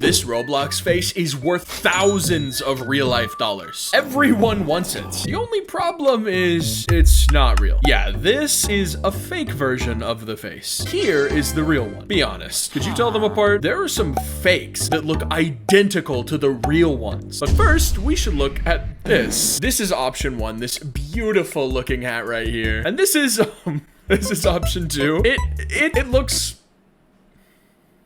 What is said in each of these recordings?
This Roblox face is worth thousands of real life dollars. Everyone wants it. The only problem is it's not real. Yeah, this is a fake version of the face. Here is the real one. Be honest. Could you tell them apart? There are some fakes that look identical to the real ones. But first, we should look at this. This is option one, this beautiful looking hat right here. And this is option two. It looks...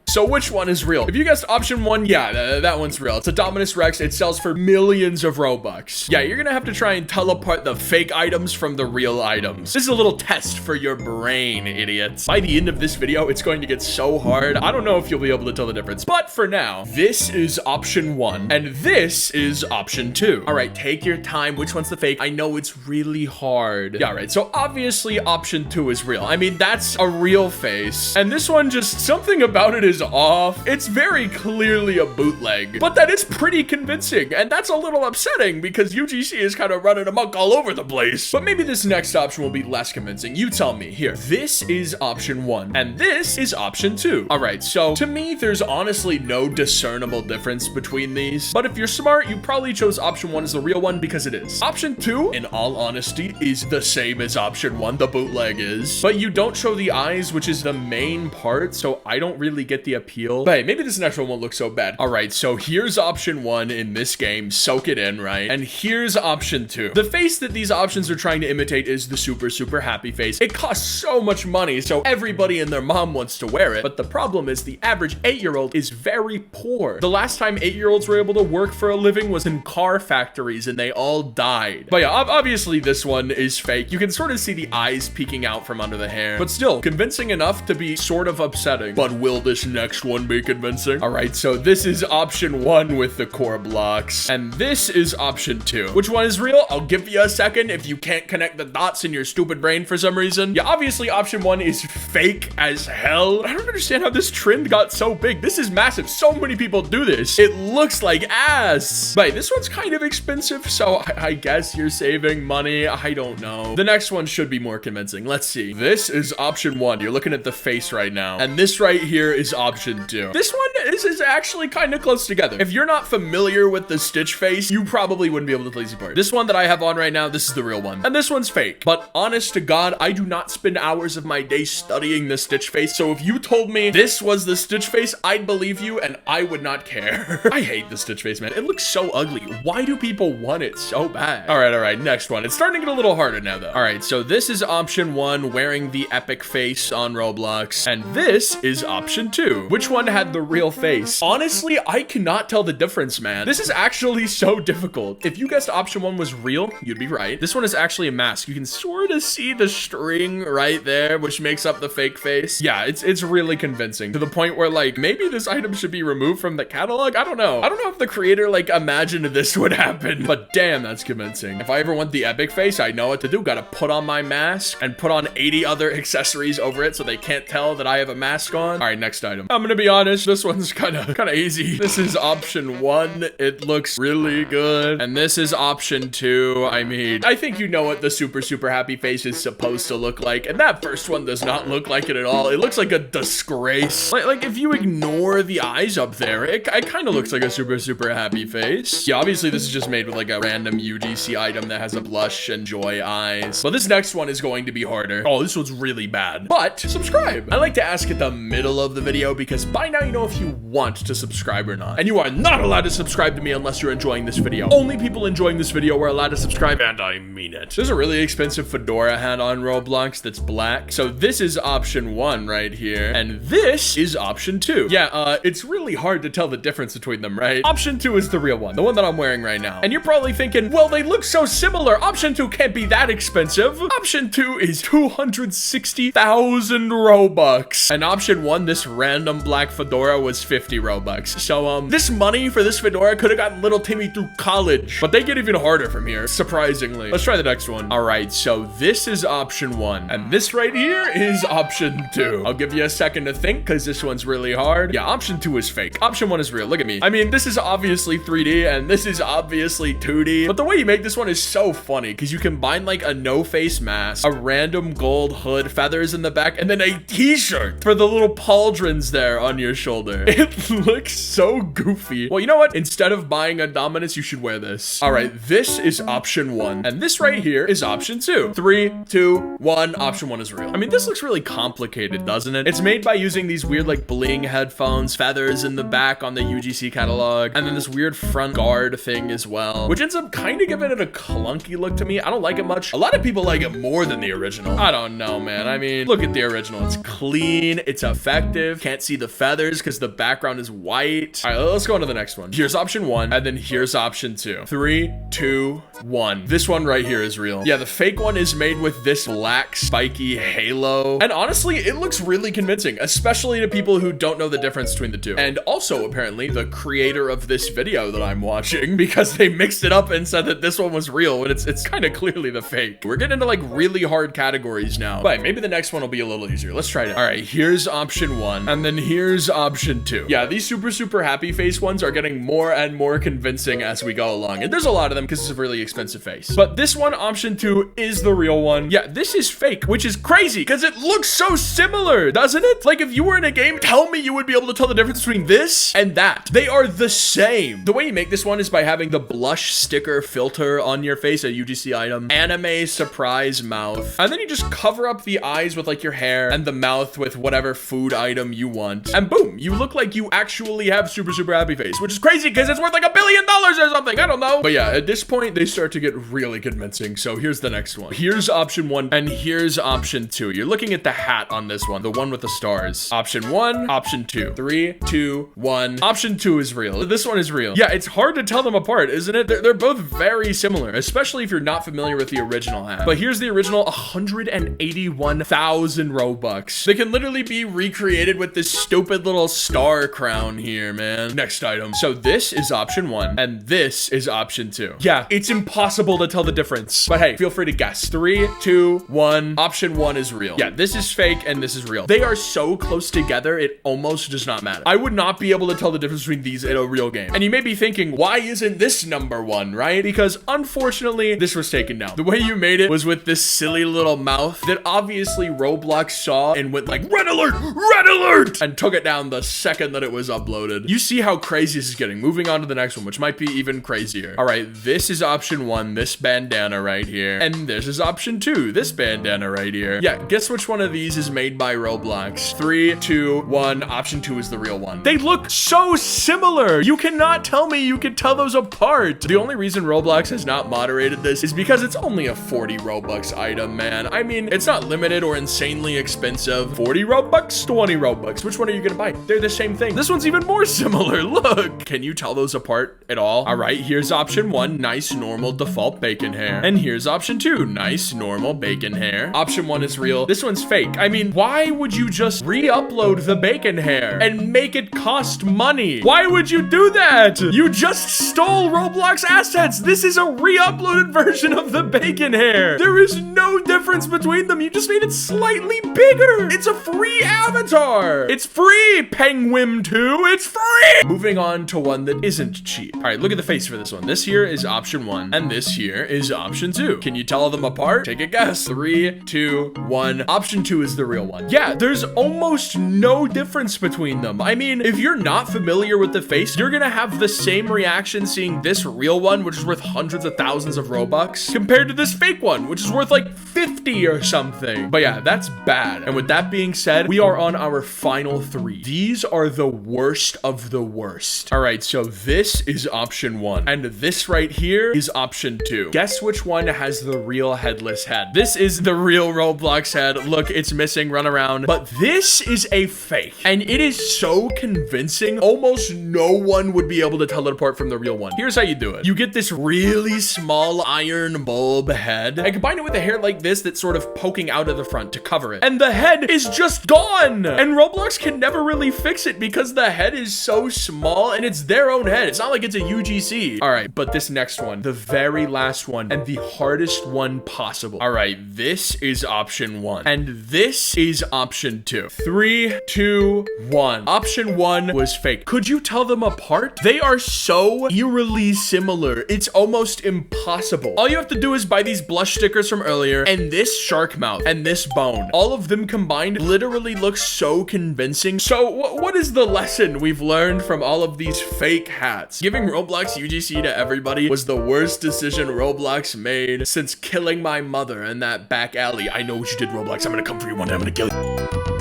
So which one is real? If you guessed option one, yeah, that one's real. It's a Dominus Rex. It sells for millions of Robux. Yeah, you're gonna have to try and tell apart the fake items from the real items. This is a little test for your brain, idiots. By the end of this video, it's going to get so hard. I don't know if you'll be able to tell the difference. But for now, this is option one, and this is option two. All right, take your time. Which one's the fake? I know it's really hard. Yeah, right. So obviously option two is real. I mean, that's a real face. And this one, just something about it is off. It's very clearly a bootleg, but that is pretty convincing, and that's a little upsetting because UGC is kind of running amok all over the place. But maybe this next option will be less convincing. You tell me. Here, this is option one, and this is option two. All right, so to me, there's honestly no discernible difference between these, but if you're smart, you probably chose option one as the real one because it is. Option two, in all honesty, is the same as option one, the bootleg is, but you don't show the eyes, which is the main part, so I don't really get the appeal. But hey, maybe this next one won't look so bad. All right, so here's option one in this game. Soak it in, right? And here's option two. The face that these options are trying to imitate is the super happy face. It costs so much money, so everybody and their mom wants to wear it. But the problem is the average 8-year-old is very poor. The last time 8-year-olds were able to work for a living was in car factories, and they all died. But yeah, obviously this one is fake. You can sort of see the eyes peeking out from under the hair, but still convincing enough to be sort of upsetting. But will this next one be convincing? All right, so this is option one with the core blocks, and this is option two. Which one is real? I'll give you a second if you can't connect the dots in your stupid brain for some reason. Yeah, obviously option one is fake as hell. I don't understand how this trend got so big. This is massive. So many people do this. It looks like ass. But this one's kind of expensive, so I guess you're saving money. I don't know. The next one should be more convincing. Let's see. This is option one. You're looking at the face right now, and this right here is option two. This one is actually kind of close together. If you're not familiar with the Stitch face, you probably wouldn't be able to tell these apart. This one that I have on right now, this is the real one, and this one's fake. But honest to God, I do not spend hours of my day studying the Stitch face, so if you told me this was the Stitch face, I'd believe you, and I would not care. I hate the Stitch face, man. It looks so ugly. Why do people want it so bad? All right, next one. It's starting to get a little harder now, though. All right, so this is option one, wearing the epic face on Roblox, and this is option two. Which one had the real face? Honestly, I cannot tell the difference, man. This is actually so difficult. If you guessed option one was real, you'd be right. This one is actually a mask. You can sort of see the string right there, which makes up the fake face. Yeah, it's really convincing to the point where, like, maybe this item should be removed from the catalog. I don't know if the creator, like, imagined this would happen, but damn, that's convincing. If I ever want the epic face, I know what to do. Gotta put on my mask and put on 80 other accessories over it so they can't tell that I have a mask on. All right, next item. I'm gonna be honest, this one's kind of easy. This is option one. It looks really good. And this is option two. I mean, I think you know what the super happy face is supposed to look like, and that first one does not look like it at all. It looks like a disgrace. Like if you ignore the eyes up there, it kind of looks like a super happy face. Yeah, obviously this is just made with like a random UGC item that has a blush and joy eyes. But this next one is going to be harder. Oh, this one's really bad. But subscribe. I like to ask at the middle of the video because by now you know if you want to subscribe or not. And you are not allowed to subscribe to me unless you're enjoying this video. Only people enjoying this video are allowed to subscribe, and I mean it. There's a really expensive fedora hat on Roblox that's black. So this is option one right here, and this is option two. Yeah, it's really hard to tell the difference between them, right? Option two is the real one, the one that I'm wearing right now. And you're probably thinking, well, they look so similar. Option two can't be that expensive. Option two is 260,000 Robux. And option one, this random black fedora, was 50 Robux. So, this money for this fedora could have gotten little Timmy through college, but they get even harder from here, surprisingly. Let's try the next one. All right, so this is option one, and this right here is option two. I'll give you a second to think, because this one's really hard. Yeah, option two is fake. Option one is real. Look at me. I mean, this is obviously 3D, and this is obviously 2D, but the way you make this one is so funny, because you combine, like, a no-face mask, a random gold hood, feathers in the back, and then a t-shirt for the little pauldrons there on your shoulder. It looks so goofy. Well, you know what? Instead of buying a Dominus, you should wear this. All right, this is option 1. And this right here is option 2. 3, 2, 1. Option 1 is real. I mean, this looks really complicated, doesn't it? It's made by using these weird like bling headphones, feathers in the back on the UGC catalog, and then this weird front guard thing as well, which ends up kind of giving it a clunky look to me. I don't like it much. A lot of people like it more than the original. I don't know, man. I mean, look at the original. It's clean. It's effective. Can't see the feathers because the background is white. All right, let's go on to the next one. Here's option 1, and then here's option 2. 3, 2, 1. This one right here is real. Yeah, the fake one is made with this black spiky halo, and honestly, it looks really convincing, especially to people who don't know the difference between the two. And also, apparently, the creator of this video that I'm watching, because they mixed it up and said that this one was real, and it's kind of clearly the fake. We're getting into like really hard categories now, but maybe the next one will be a little easier. Let's try it out. All right, here's option 1, and then here's option 2. Yeah, these super happy face ones are getting more and more convincing as we go along, and there's a lot of them because it's a really expensive face. But this one, option 2, is the real one. Yeah, this is fake, which is crazy because it looks so similar, doesn't it? Like if you were in a game, tell me you would be able to tell the difference between this and that. They are the same. The way you make this one is by having the blush sticker filter on your face, a UGC item, anime surprise mouth, and then you just cover up the eyes with like your hair and the mouth with whatever food item you want, and boom, you look like you actually have super happy face, which is crazy because it's worth like $1 billion or something. I don't know. But yeah, at this point, they start to get really convincing. So here's the next one. Here's option 1, and here's option 2. You're looking at the hat on this one, the one with the stars. Option 1, option 2. 3, 2, 1. Option 2 is real. This one is real. Yeah, it's hard to tell them apart, isn't it? They're both very similar, especially if you're not familiar with the original hat. But here's the original, 181,000 Robux. They can literally be recreated with this stupid little star crown here, man. Next item. So this is option 1, and this is option 2. Yeah, it's impossible to tell the difference. But hey, feel free to guess. 3, 2, 1. Option 1 is real. Yeah, this is fake and this is real. They are so close together, it almost does not matter. I would not be able to tell the difference between these in a real game. And you may be thinking, why isn't this number 1, right? Because unfortunately, this was taken down. The way you made it was with this silly little mouth that obviously Roblox saw and went like, red alert, and took it down the second that it was uploaded. You see how crazy this is getting. Moving on to the next one, which might be even crazier. All right, this is option 1, this bandana right here. And this is option 2, this bandana right here. Yeah, guess which one of these is made by Roblox? 3, 2, 1. Option 2 is the real one. They look so similar. You cannot tell me you can tell those apart. The only reason Roblox has not moderated this is because it's only a 40 Robux item, man. I mean, it's not limited or insanely expensive. 40 Robux, 20 Robux. Which one are you gonna buy? They're the same thing. This one's even more similar. Look. Can you tell those apart at all? All right, here's option 1, nice normal default bacon hair. And here's option 2, nice normal bacon hair. Option 1 is real. This one's fake. I mean, why would you just re-upload the bacon hair and make it cost money? Why would you do that? You just stole Roblox assets. This is a re-uploaded version of the bacon hair. There is no difference between them. You just made it slightly bigger. It's a free avatar. It's free, Penguin 2. It's free. Moving on to one that isn't cheap. All right, look at the face for this one. This here is option 1, and this here is option 2. Can you tell them apart? Take a guess. 3, 2, 1. Option 2 is the real one. Yeah, there's almost no difference between them. I mean, if you're not familiar with the face, you're gonna have the same reaction seeing this real one, which is worth hundreds of thousands of Robux, compared to this fake one, which is worth like 50 or something. But yeah, that's bad. And with that being said, we are on our final 3. These are the worst of the worst. All right, so this is option 1, and this right here is option 2. Guess which one has the real headless head? This is the real Roblox head. Look, it's missing, run around. But this is a fake, and it is so convincing, almost no one would be able to tell it apart from the real one. Here's how you do it. You get this really small iron bulb head, and combine it with a hair like this that's sort of poking out of the front to cover it. And the head is just gone. And Roblox can never really fix it because the head is so small, and it's their own head. It's not like it's a UGC. All right, but this next one, the very last one, and the hardest one possible. All right, this is option 1, and this is option 2. 3, 2, 1. Option 1 was fake. Could you tell them apart? They are so eerily similar. It's almost impossible. All you have to do is buy these blush stickers from earlier, and this shark mouth, and this bone. All of them combined literally look so convincing. So what is is the lesson we've learned from all of these fake hats? Giving Roblox UGC to everybody was the worst decision Roblox made since killing my mother in that back alley. I know what you did, Roblox. I'm gonna come for you one day. I'm gonna kill you.